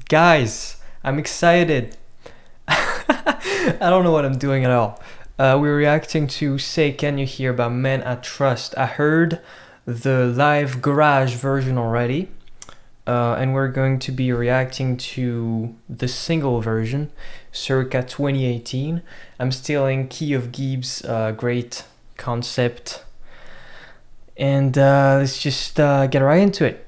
Guys, I'm excited. I don't know what I'm doing at all. We're reacting to Say Can You Hear by Men I Trust. I heard the live garage version already, and we're going to be reacting to the single version, circa 2018. I'm still in key of Geebz, great concept. And let's just get right into it.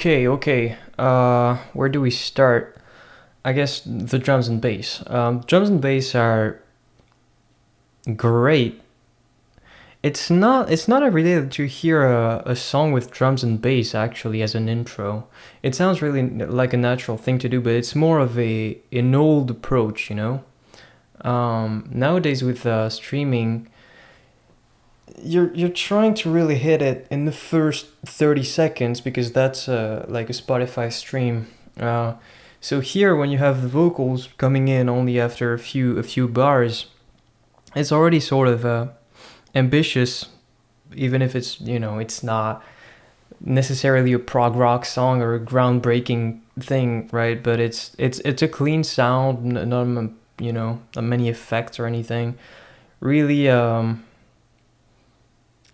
Okay. Where do we start? I guess the drums and bass. Drums and bass are great. It's not every day that you hear a song with drums and bass actually as an intro. It sounds really like a natural thing to do, but it's more of an old approach, you know? Nowadays with streaming, you're trying to really hit it in the first 30 seconds because that's like a Spotify stream. So here, when you have the vocals coming in only after a few bars, it's already sort of ambitious, even if it's, you know, it's not necessarily a prog rock song or a groundbreaking thing, right? But it's a clean sound, not not many effects or anything. Really,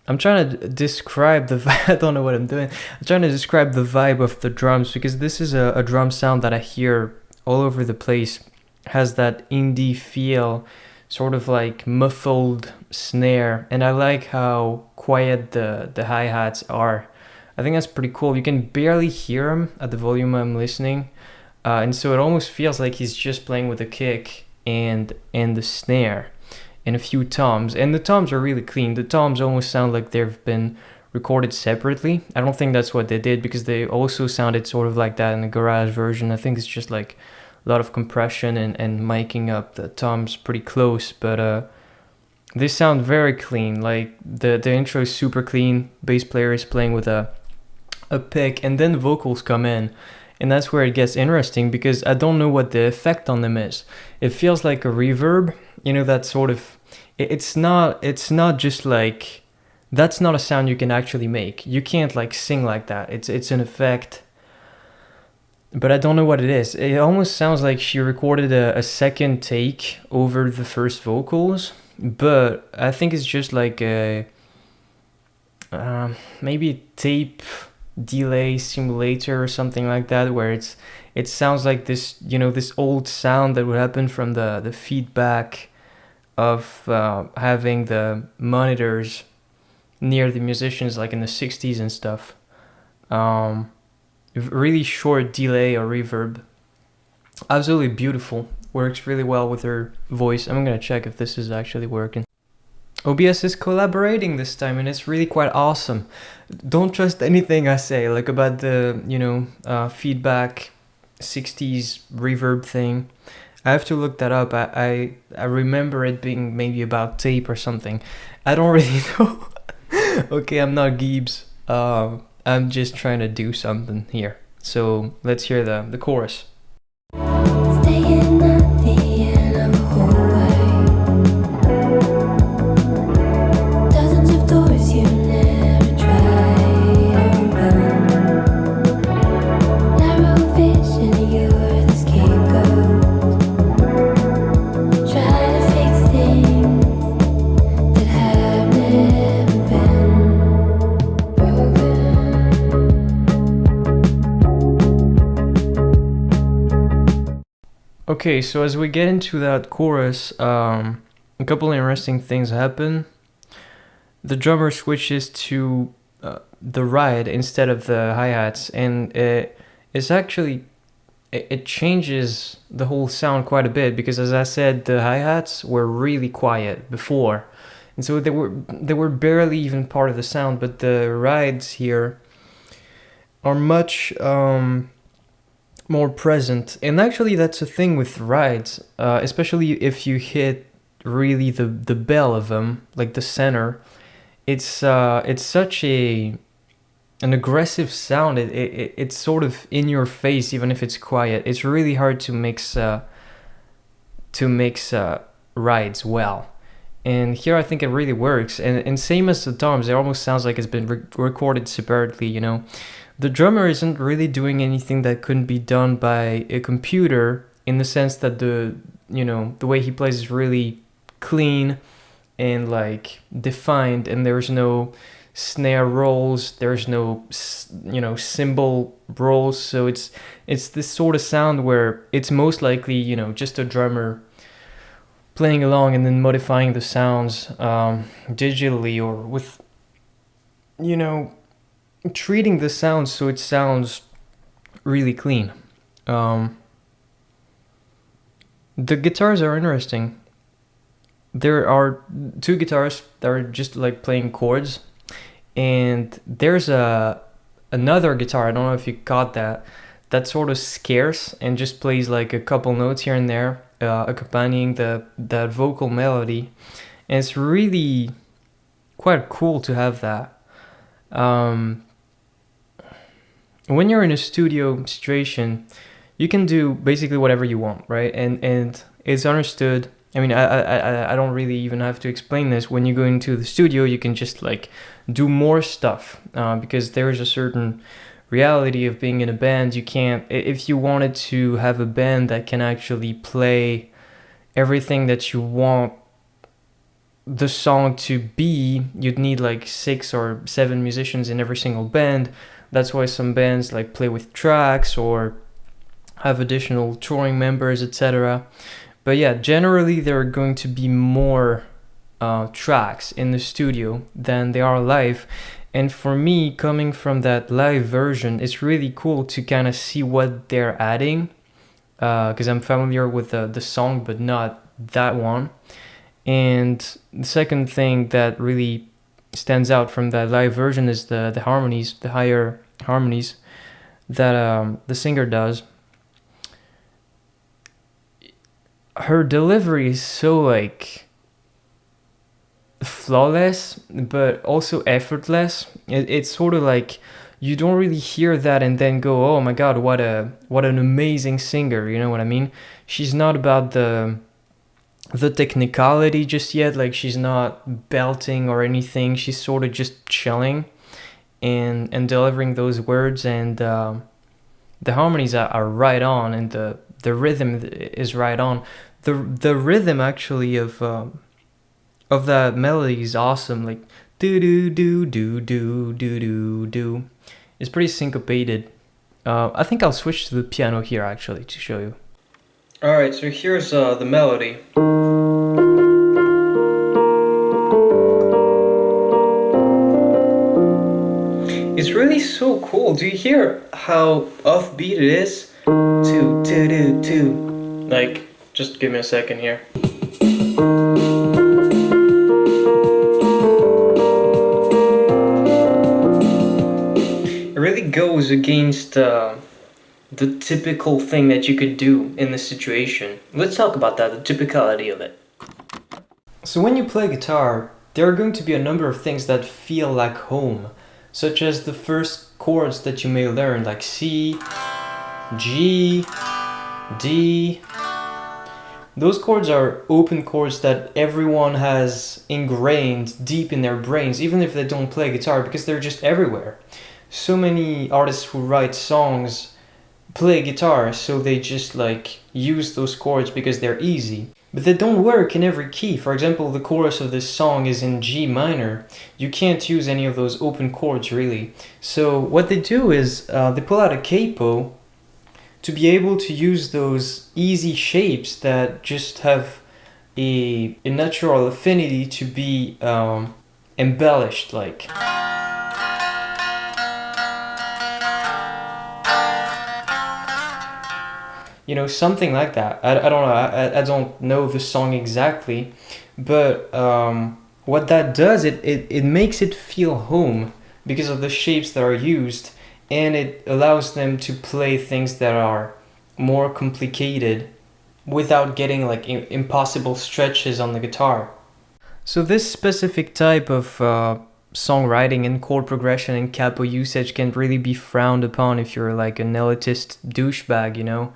I'm trying to describe the vibe. I don't know what I'm doing. I'm trying to describe the vibe of the drums because this is a drum sound that I hear all over the place. It has that indie feel, sort of like muffled snare, and I like how quiet the hi-hats are. I think that's pretty cool. You can barely hear them at the volume I'm listening, and so it almost feels like he's just playing with a kick and the snare and a few toms, and the toms are really clean. The toms almost sound like they've been recorded separately. I don't think that's what they did because they also sounded sort of like that in the garage version. I think it's just like a lot of compression and miking up the toms pretty close, but they sound very clean. Like the intro is super clean. Bass player is playing with a pick, and then the vocals come in, and that's where it gets interesting because I don't know what the effect on them is. It feels like a reverb, you know, that sort of. It's not just like, that's not a sound you can actually make. You can't like sing like that. It's an effect, but I don't know what it is. It almost sounds like she recorded a second take over the first vocals, but I think it's just like a maybe tape delay simulator or something like that, where it sounds like this, you know, this old sound that would happen from the feedback of having the monitors near the musicians, like in the 60s and stuff. Really short delay or reverb. Absolutely beautiful. Works really well with her voice. I'm gonna check if this is actually working. OBS is collaborating this time, and it's really quite awesome. Don't trust anything I say, like about the, feedback 60s reverb thing. I have to look that up. I remember it being maybe about tape or something. I don't really know. Okay, I'm not Geebz. I'm just trying to do something here. So let's hear the chorus. Staying at the end of a hallway. Dozens of doors you never try open. Narrow vision, you're the scapegoat. Okay, so as we get into that chorus, a couple interesting things happen. The drummer switches to the ride instead of the hi-hats, and it's actually, it changes the whole sound quite a bit, because as I said, the hi-hats were really quiet before, and so they were barely even part of the sound. But the rides here are much more present, and actually that's a thing with rides, especially if you hit really the bell of them, like the center. It's such an aggressive sound. It's sort of in your face, even if it's quiet. It's really hard to mix rides well, and here I think it really works. And same as the drums, it almost sounds like it's been recorded separately. The drummer isn't really doing anything that couldn't be done by a computer, in the sense that the way he plays is really clean and like defined, and there's no snare rolls, there's no cymbal rolls. So it's this sort of sound where it's most likely just a drummer playing along and then modifying the sounds digitally, or with treating the sound so it sounds really clean. The guitars are interesting. There are two guitars that are just like playing chords, and there's another guitar, I don't know if you caught that's sort of scarce and just plays like a couple notes here and there, accompanying that vocal melody. And it's really quite cool to have that. When you're in a studio situation, you can do basically whatever you want, right? And it's understood. I mean, I don't really even have to explain this. When you go into the studio, you can just like do more stuff, because there is a certain reality of being in a band. You can't, if you wanted to have a band that can actually play everything that you want the song to be, you'd need like 6 or 7 musicians in every single band. That's why some bands like play with tracks or have additional touring members, etc. But yeah, generally there are going to be more tracks in the studio than there are live. And for me, coming from that live version, it's really cool to kind of see what they're adding, because I'm familiar with the song, but not that one. And the second thing that really stands out from that live version is the harmonies, the higher harmonies that the singer does. Her delivery is so like flawless, but also effortless. It's sort of like you don't really hear that and then go, oh my god, what an amazing singer, you know what I mean? She's not about the technicality just yet, like she's not belting or anything. She's sort of just chilling and delivering those words, and the harmonies are right on, and the rhythm is right on. The rhythm actually of that melody is awesome, like do do do do do do do do. It's pretty syncopated. I think I'll switch to the piano here actually to show you. Alright, so here's the melody. It's really so cool. Do you hear how offbeat it is? Two, two, two, two. Like, just give me a second here. It really goes against the typical thing that you could do in this situation. Let's talk about that, the typicality of it. So when you play guitar, there are going to be a number of things that feel like home, such as the first chords that you may learn, like C, G, D. Those chords are open chords that everyone has ingrained deep in their brains, even if they don't play guitar, because they're just everywhere. So many artists who write songs play guitar, so they just like use those chords because they're easy. But they don't work in every key. For example, the chorus of this song is in G minor. You can't use any of those open chords really. So what they do is they pull out a capo to be able to use those easy shapes that just have a natural affinity to be embellished, like. You know, something like that. I don't know. I don't know the song exactly, but what that does, it makes it feel home because of the shapes that are used, and it allows them to play things that are more complicated without getting like impossible stretches on the guitar. So this specific type of songwriting and chord progression and capo usage can really be frowned upon if you're like an elitist douchebag, you know,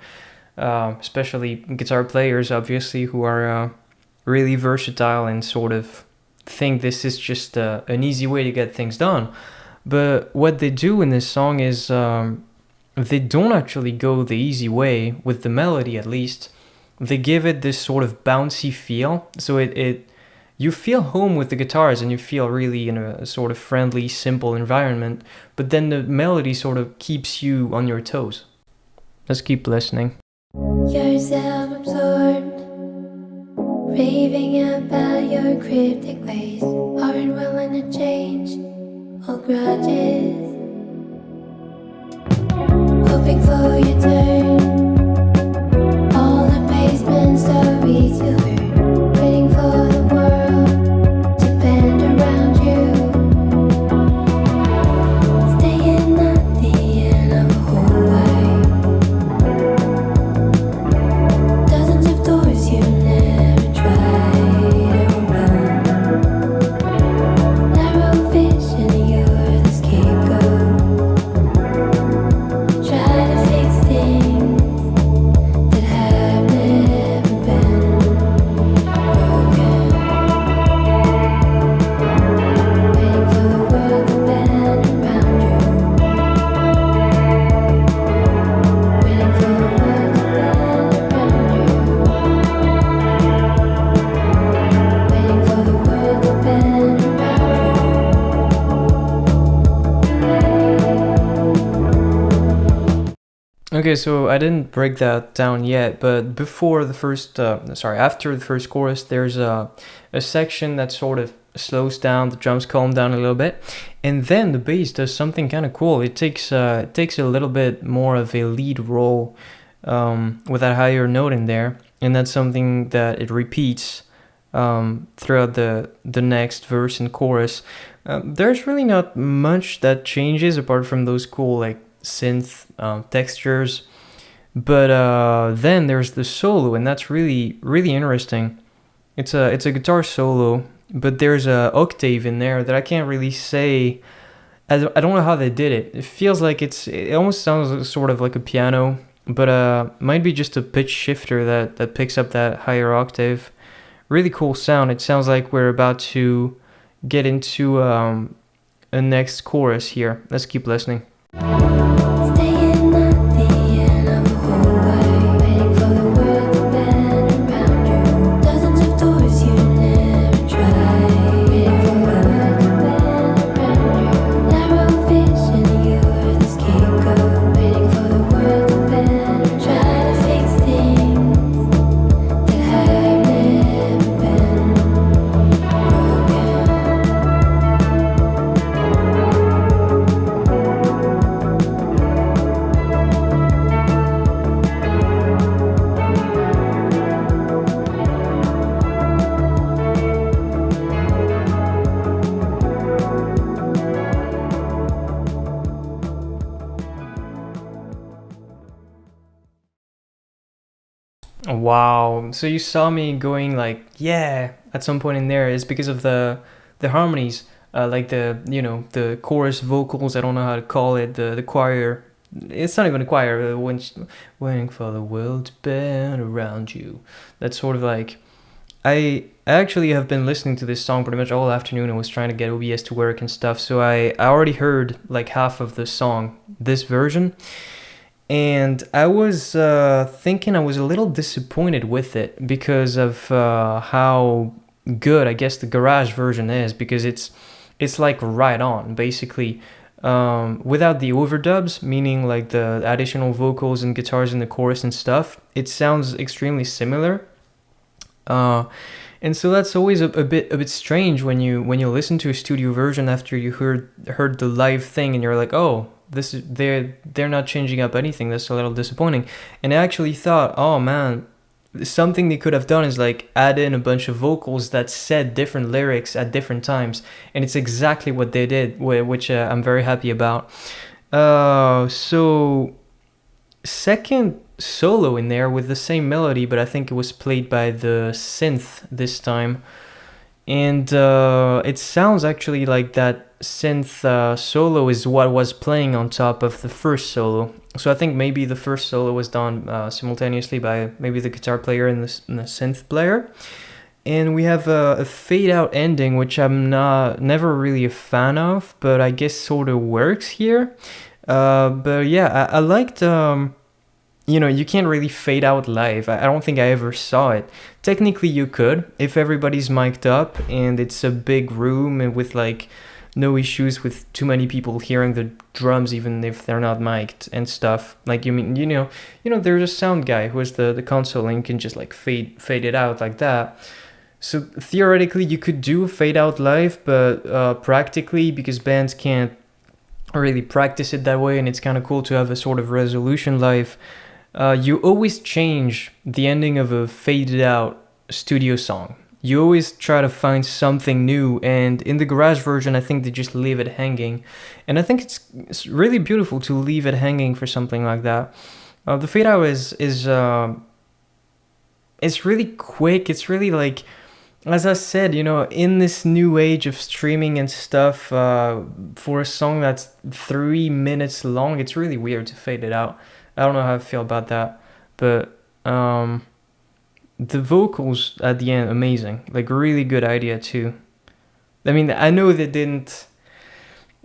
especially guitar players, obviously, who are really versatile and sort of think this is just an easy way to get things done. But what they do in this song is they don't actually go the easy way with the melody, at least. They give it this sort of bouncy feel, so it you feel home with the guitars and you feel really in a sort of friendly, simple environment, but then the melody sort of keeps you on your toes. Let's keep listening. You're self-absorbed, raving about your cryptic ways, aren't willing to change old grudges, hoping for your turn. All the basement stories you heard, waiting for the world to bend around you, staying at the end of a hallway. Dozens of doors you never tried to open. Narrow vision, you're the scapegoat. Try to fix things that have never been broken. Waiting for the world to bend around you. Waiting for the world to bend around you. Waiting for the world to bend around you. Okay, so I didn't break that down yet, but after the first chorus, there's a section that sort of slows down, the drums calm down a little bit, and then the bass does something kind of cool. It takes a little bit more of a lead role with that higher note in there, and that's something that it repeats throughout the next verse and chorus. There's really not much that changes apart from those cool like synth textures, but then there's the solo, and that's really interesting. It's a guitar solo, but there's a octave in there that I can't really say. I don't know how they did it. It feels like it almost sounds sort of like a piano, but might be just a pitch shifter that picks up that higher octave. Really cool sound. It sounds like we're about to get into a next chorus here. Let's keep listening. Staying at the end of a hallway, waiting for the world to bend around you. Dozens of doors you never tried, waiting for the world to bend around you. Narrow vision, you're the scapegoat, waiting for the world to bend. Try to fix things that have never been broken. Wow. So you saw me going like, yeah, at some point in there. Is because of the harmonies, like the chorus vocals. I don't know how to call it. The choir. It's not even a choir. Waiting for the world to bend around you. That's sort of like, I actually have been listening to this song pretty much all afternoon and was trying to get OBS to work and stuff. So I already heard like half of the song, this version. And I was thinking I was a little disappointed with it because of how good I guess the garage version is, because it's like right on basically, without the overdubs, meaning like the additional vocals and guitars in the chorus and stuff. It sounds extremely similar, and so that's always a bit strange when you listen to a studio version after you heard the live thing and you're like, oh, they're not changing up anything. That's a little disappointing. And I actually thought, oh man, something they could have done is like add in a bunch of vocals that said different lyrics at different times, and it's exactly what they did, which I'm very happy about. So second solo in there with the same melody, but I think it was played by the synth this time, and it sounds actually like that synth solo is what was playing on top of the first solo. So I think maybe the first solo was done simultaneously by maybe the guitar player and the synth player. And we have a fade out ending, which I'm never really a fan of, but I guess sort of works here. But yeah, I liked. You can't really fade out live. I don't think I ever saw it. Technically, you could if everybody's mic'd up and it's a big room and with like no issues with too many people hearing the drums, even if they're not mic'd and stuff. Like there's a sound guy who has the console and can just like fade it out like that. So theoretically, you could do a fade out live, but practically, because bands can't really practice it that way, and it's kind of cool to have a sort of resolution live. You always change the ending of a faded out studio song. You always try to find something new, and in the garage version, I think they just leave it hanging. And I think it's really beautiful to leave it hanging for something like that. The fade out is it's really quick. It's really like, as I said, in this new age of streaming and stuff, for a song that's 3 minutes long, it's really weird to fade it out. I don't know how I feel about that, but the vocals at the end, amazing. Like, really good idea too. I mean, I know they didn't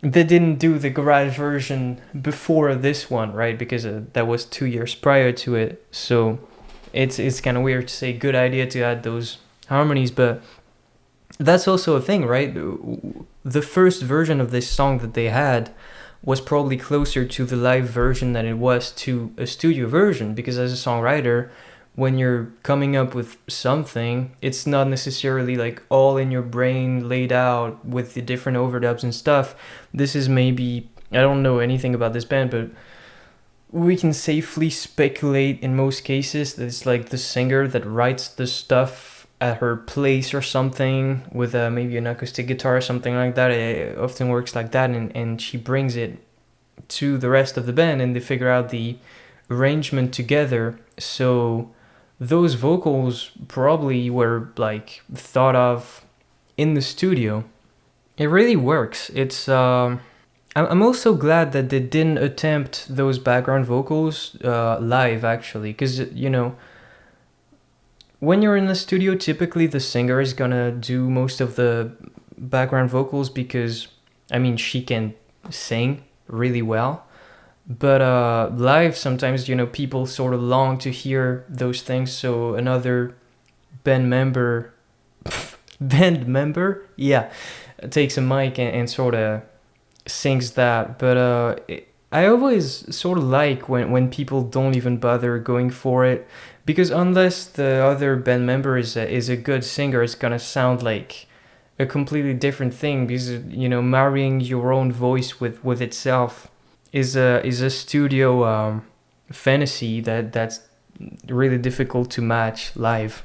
do the garage version before this one, right? Because that was 2 years prior to it. So it's kind of weird to say good idea to add those harmonies, but that's also a thing, right? The first version of this song that they had was probably closer to the live version than it was to a studio version, because as a songwriter, when you're coming up with something, it's not necessarily like all in your brain laid out with the different overdubs and stuff. This is maybe, I don't know anything about this band, but we can safely speculate in most cases that it's like the singer that writes the stuff at her place or something with maybe an acoustic guitar or something like that. It often works like that, and she brings it to the rest of the band and they figure out the arrangement together. So those vocals probably were like thought of in the studio. It really works. It's I'm also glad that they didn't attempt those background vocals live, actually, because when you're in the studio, typically the singer is gonna do most of the background vocals because, I mean, she can sing really well. But live, sometimes, people sort of long to hear those things, so another band member, yeah, takes a mic and sort of sings that. But I always sort of like when people don't even bother going for it, because unless the other band member is a good singer, it's gonna sound like a completely different thing, because marrying your own voice with itself is a studio fantasy that's really difficult to match live.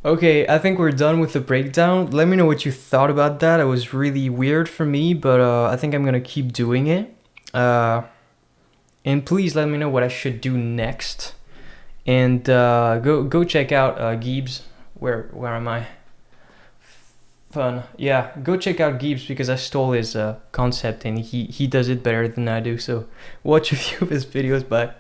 Okay, I think we're done with the breakdown. Let me know what you thought about that. It was really weird for me, but I think I'm gonna keep doing it. And please let me know what I should do next. And go check out Geebz. Where am I? Fun. Yeah, go check out Geebz because I stole his concept and he does it better than I do. So watch a few of his videos. Bye.